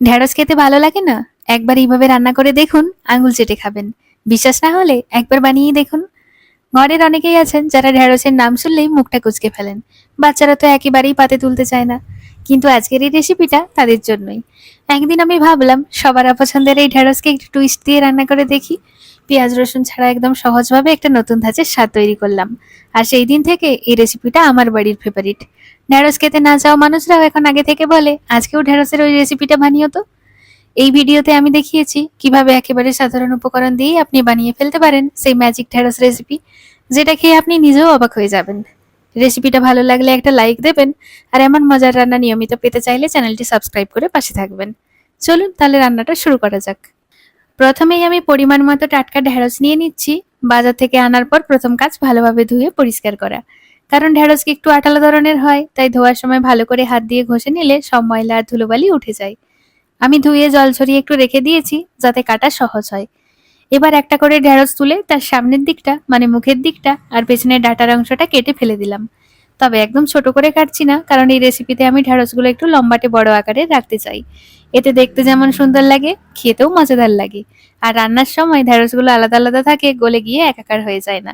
ঢেঁড়স খেতে ভালো লাগে না? একবার এইভাবে রান্না করে দেখুন, আঙুল চেটে খাবেন। বিশ্বাস না হলে একবার বানিয়েই দেখুন। ঘরের অনেকেই আছেন যারা ঢেঁড়সের নাম শুনলেই মুখটা কুঁচকে ফেলেন। বাচ্চারা তো একেবারেই পাতে তুলতে চায় না। কিন্তু আজকের এই রেসিপিটা তাদের জন্যই। একদিন আমি ভাবলাম সবার অপছন্দের এই ঢেঁড়সকে একটু টুইস্ট দিয়ে রান্না করে দেখি। পেঁয়াজ রসুন ছাড়া একদম সহজভাবে একটা নতুন ধাঁচের স্বাদ তৈরি করলাম। আর সেই দিন থেকে এই রেসিপিটা আমার বাড়ির ফেভারিট। ঢেঁড়স খেতে না চাওয়া মানুষরাও এখন আগে থেকে বলে আজকেও ঢেঁড়সের ওই রেসিপিটা বানিও তো। এই ভিডিওতে আমি দেখিয়েছি কিভাবে একেবারে সাধারণ উপকরণ দিয়েই আপনি বানিয়ে ফেলতে পারেন সেই ম্যাজিক ঢেঁড়স রেসিপি, যেটা খেয়ে আপনি নিজেও অবাক হয়ে যাবেন। রেসিপিটা ভালো লাগলে একটা লাইক দেবেন, আর এমন মজার রান্না নিয়মিত পেতে চাইলে চ্যানেলটি সাবস্ক্রাইব করে পাশে থাকবেন। চলুন তাহলে রান্নাটা শুরু করা যাক। প্রথমেই আমি পরিমাণ মতো টাটকা ঢেঁড়স নিয়ে নিচ্ছি। বাজার থেকে আনার পর প্রথম কাজ ভালোভাবে ধুয়ে পরিষ্কার করা। কারণ ঢেঁড়স কি একটু আঠালো ধরনের হয়, তাই ধোয়ার সময় ভালো করে হাত দিয়ে ঘষে নিলে সব ময়লা আর ধুলোবালি উঠে যায়। আমি ধুয়ে জল ছড়িয়ে একটু রেখে দিয়েছি যাতে কাটা সহজ হয়। এবার একটা করে ঢেঁড়স তুলে তার সামনের দিকটা মানে মুখের দিকটা আর পেছনের ডাঁটার অংশটা কেটে ফেলে দিলাম। তবে একদম ছোট করে কাটছি না, কারণ এই রেসিপিতে আমি ঢেঁড়সগুলো একটু লম্বাটে বড় আকারে রাখতে চাই। এতে দেখতে যেমন সুন্দর লাগে, খেতেও মজাদার লাগে। আর রান্নার সময় ঢেঁড়সগুলো আলাদা আলাদা থাকে, গলে গিয়ে একাকার হয়ে যায় না।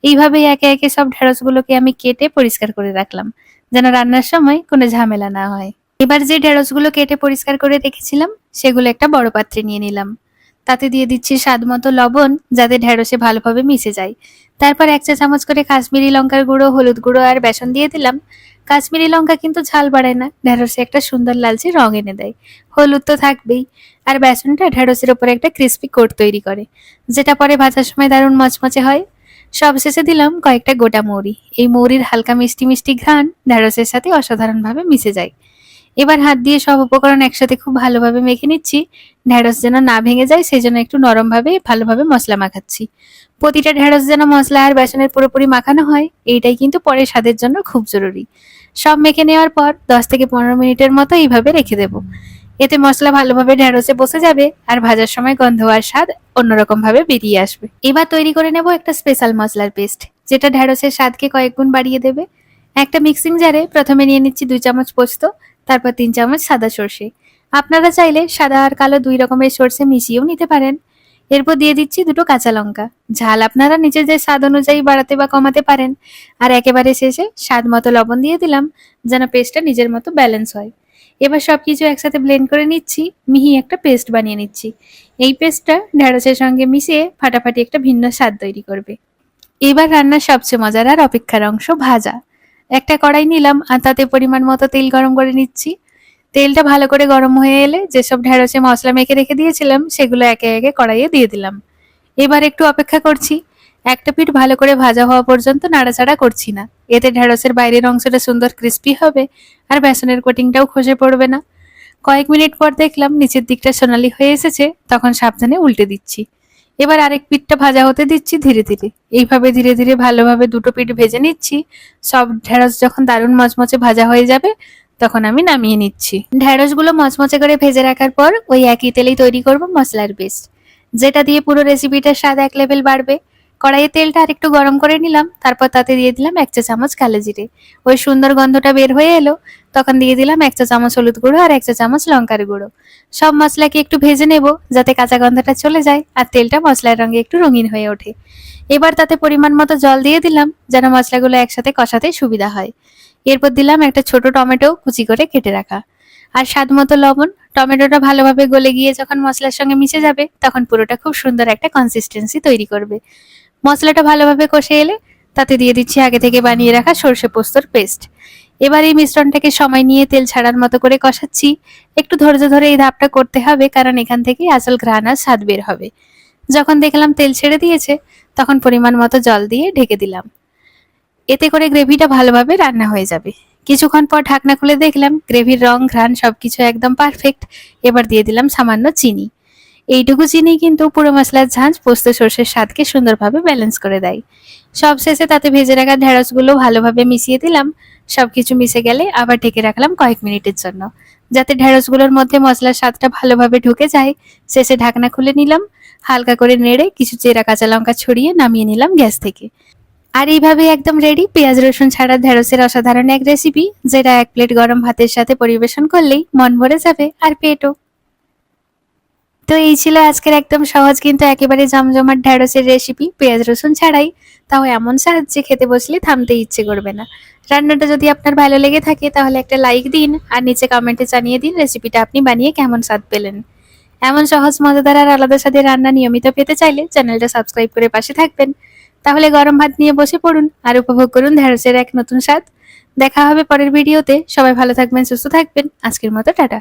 এইভাবেই একে একে সব ঢেঁড়সগুলোকে আমি কেটে পরিষ্কার করে রাখলাম, যেন রান্নার সময় কোনো ঝামেলা না হয়। এবার যে ঢেঁড়সগুলো কেটে পরিষ্কার করে রেখেছিলাম সেগুলো একটা বড় পাত্রে নিয়ে নিলাম। তাতে দিয়ে দিচ্ছি স্বাদ মতো লবণ, যাতে ঢেঁড়সে ভালোভাবে মিশে যায়। তারপর 1 চা চামচ করে কাশ্মীরি লঙ্কার গুঁড়ো, হলুদ গুঁড়ো আর বেসন দিয়ে দিলাম। কাশ্মীরি লঙ্কা কিন্তু ঝাল বাড়ায় না, ঢেঁড়সে একটা সুন্দর লালচে রং এনে দেয়। হলুদ তো থাকবেই। আর বেসনটা ঢেঁড়সের উপরে একটা ক্রিস্পি কোট তৈরি করে, যেটা পরে ভাজার সময় দারুণ মচমচে হয়। সবশেষে দিলাম কয়েকটা গোটা মৌরি। এই মৌরির হালকা মিষ্টি মিষ্টি ঘ্রাণ ঢেঁড়সের সাথে অসাধারণভাবে মিশে যায়। এবার হাত দিয়ে সব উপকরণ একসাথে খুব ভালোভাবে মেখে নিচ্ছি। ঢেঁড়স যেন না ভেঙে যায় সেই জন্য একটু নরমভাবে ভালোভাবে মশলা মাখাচ্ছি। প্রতিটা ঢেঁড়স যেন মশলা আর বেসনের পুরোপুরি মাখানো হয়, এইটাই কিন্তু পরে স্বাদের জন্য খুব জরুরি। সব মেখে নেওয়ার পর 10 থেকে 15 মিনিটের মতো এইভাবে রেখে দেবো। এতে মশলা ভালোভাবে ঢেঁড়সে বসে যাবে আর ভাজার সময় গন্ধ আর স্বাদ অন্যরকম ভাবে বেরিয়ে আসবে। এবার তৈরি করে নেব একটা স্পেশাল মশলার পেস্ট, যেটা ঢেঁড়সের স্বাদকে কয়েক গুণ বাড়িয়ে দেবে। একটা মিক্সিং জারে প্রথমে নিয়ে নিচ্ছি 2 চামচ পোস্ত, তারপর 3 চামচ সাদা সর্ষে। আপনারা চাইলে সাদা আর কালো 2 রকমের সর্ষে মিশিয়েও নিতে পারেন। এরপর দিয়ে দিচ্ছি 2টো কাঁচা লঙ্কা। ঝাল আপনারা নিজেদের স্বাদ অনুযায়ী বাড়াতে বা কমাতে পারেন। আর একেবারে শেষে স্বাদ মতো লবণ দিয়ে দিলাম, যেন পেস্টটা নিজের মতো ব্যালেন্স হয়। এবার সবকিছু একসাথে ব্লেন্ড করে নিচ্ছি, মিহি একটা পেস্ট বানিয়ে নিচ্ছি। এই পেস্টটা ঢেঁড়সের সঙ্গে মিশিয়ে ফাটাফাটি একটা ভিন্ন স্বাদ তৈরি করবে। এবার রান্নার সবচেয়ে মজার আর অপেক্ষার অংশ ভাজা। একটা কড়াই নিলাম আর তাতে পরিমাণ মতো তেল গরম করে নিচ্ছি। তেলটা ভালো করে গরম হয়ে এলে যেসব ঢেঁড়সে মশলা মেখে রেখে দিয়েছিলাম সেগুলো একে একে কড়াইয়ে দিয়ে দিলাম। এবার একটু অপেক্ষা করছি। একটা পিঠ ভালো করে ভাজা হওয়া পর্যন্ত নাড়াচাড়া করছি না। এতে ঢেঁড়সের বাইরের অংশটা সুন্দর ক্রিস্পি হবে আর বেসনের কোটিংটাও খসে পড়বে না। কয়েক মিনিট পর দেখলাম নিচের দিকটা সোনালি হয়ে এসেছে, তখন সাবধানে উল্টে দিচ্ছি। এবার আরেক পিঠটা ভাজা হতে দিচ্ছি ধীরে ধীরে। এইভাবে ধীরে ধীরে ভালোভাবে 2টো পিঠ ভেজে নিচ্ছি। সব ঢেঁড়স যখন দারুণ মচমচে ভাজা হয়ে যাবে তখন আমি নামিয়ে নিচ্ছি। ঢেঁড়সগুলো মচমচে করে ভেজে রাখার পর ওই একই তেলেই তৈরি করব মশলার পেস্ট, যেটা দিয়ে পুরো রেসিপিটার স্বাদ এক লেভেল বাড়বে। কড়াইয়ে তেলটা আরেকটু গরম করে নিলাম, তারপর তাতে দিয়ে দিলাম 1 চা চামচ কালো জিরে। ওই সুন্দর গন্ধটা বের হয়ে এলো, তখন দিয়ে দিলাম 1 চা চামচ হলুদ গুঁড়ো আর 1 চা চামচ লঙ্কার গুঁড়ো। সব মশলাকে একটু ভেজে নেব যাতে কাঁচা গন্ধটা চলে যায় আর তেলটা মশলার রঙে একটু রঙিন হয়ে ওঠে। এবার তাতে পরিমাণ মতো জল দিয়ে দিলাম, যেন মশলাগুলো একসাথে কষাতে সুবিধা হয়। এরপর দিলাম একটা ছোট টমেটো কুচি করে কেটে রাখা, আর স্বাদ মতো লবণ। টমেটোটা ভালোভাবে গলে গিয়ে যখন মশলার সঙ্গে মিশে যাবে তখন পুরোটা খুব সুন্দর একটা কনসিস্টেন্সি তৈরি করবে। মশলাটা ভালোভাবে কষে এলে তাতে দিয়ে দিচ্ছি আগে থেকে বানিয়ে রাখা সর্ষে পোস্তর পেস্ট। এবার এই মিশ্রণটাকে সময় নিয়ে তেল ছাড়ার মতো করে কষাচ্ছি। একটু ধৈর্য ধরে এই ধাপটা করতে হবে, কারণ এখান থেকেই আসল ঘ্রাণ আর স্বাদ বের হবে। যখন দেখলাম তেল ছেড়ে দিয়েছে তখন পরিমাণ মতো জল দিয়ে ঢেকে দিলাম। এতে করে গ্রেভিটা ভালোভাবে রান্না হয়ে যাবে। কিছুক্ষণ পর ঢাকনা খুলে দেখলাম গ্রেভির রং ঘ্রাণ সবকিছু একদম পারফেক্ট। এবার দিয়ে দিলাম সামান্য চিনি। এইটুকু চিনি কিন্তু পুরো মশলার ঝাঁঝ পোস্ত সর্ষের স্বাদকে সুন্দরভাবে ব্যালেন্স করে দেয়। সবশেষে তাতে ভেজে রাখা ঢেঁড়সগুলো ভালোভাবে মিশিয়ে দিলাম। সবকিছু মিশে গেলে আবার ঢেকে রাখলাম কয়েক মিনিটের জন্য, যাতে ঢেঁড়সগুলোর মধ্যে মশলার স্বাদটা ভালোভাবে ঢুকে যায়। শেষে ঢাকনা খুলে নিলাম, হালকা করে নেড়ে কিছু চেরা কাঁচা লঙ্কা ছড়িয়ে নামিয়ে নিলাম গ্যাস থেকে। আর এইভাবে একদম রেডি পেঁয়াজ রসুন ছাড়া ঢেঁড়সের অসাধারণ এক রেসিপি, যেটা 1 প্লেট গরম ভাতের সাথে পরিবেশন করলেই মন ভরে যাবে আর পেটও। তো এই ছিল আজকের একদম সহজ কিন্তু একেবারে জমজমাট ঢ্যাঁড়সের রেসিপি, পেঁয়াজ রসুন ছাড়াই। তাও এমন স্বাদ যে খেতে বসলে থামতে ইচ্ছে করবে না। রান্নাটা যদি আপনার ভালো লেগে থাকে তাহলে একটা লাইক দিন আর নিচে কমেন্টে জানিয়ে দিন রেসিপিটা আপনি বানিয়ে কেমন স্বাদ পেলেন। এমন সহজ মজাদার আর আলাদা স্বাদের রান্না নিয়মিত পেতে চাইলে চ্যানেলটা সাবস্ক্রাইব করে পাশে থাকবেন। তাহলে গরম ভাত নিয়ে বসে পড়ুন আর উপভোগ করুন ঢ্যাঁড়সের এক নতুন স্বাদ। দেখা হবে পরের ভিডিওতে। সবাই ভালো থাকবেন, সুস্থ থাকবেন। আজকের মতো টাটা।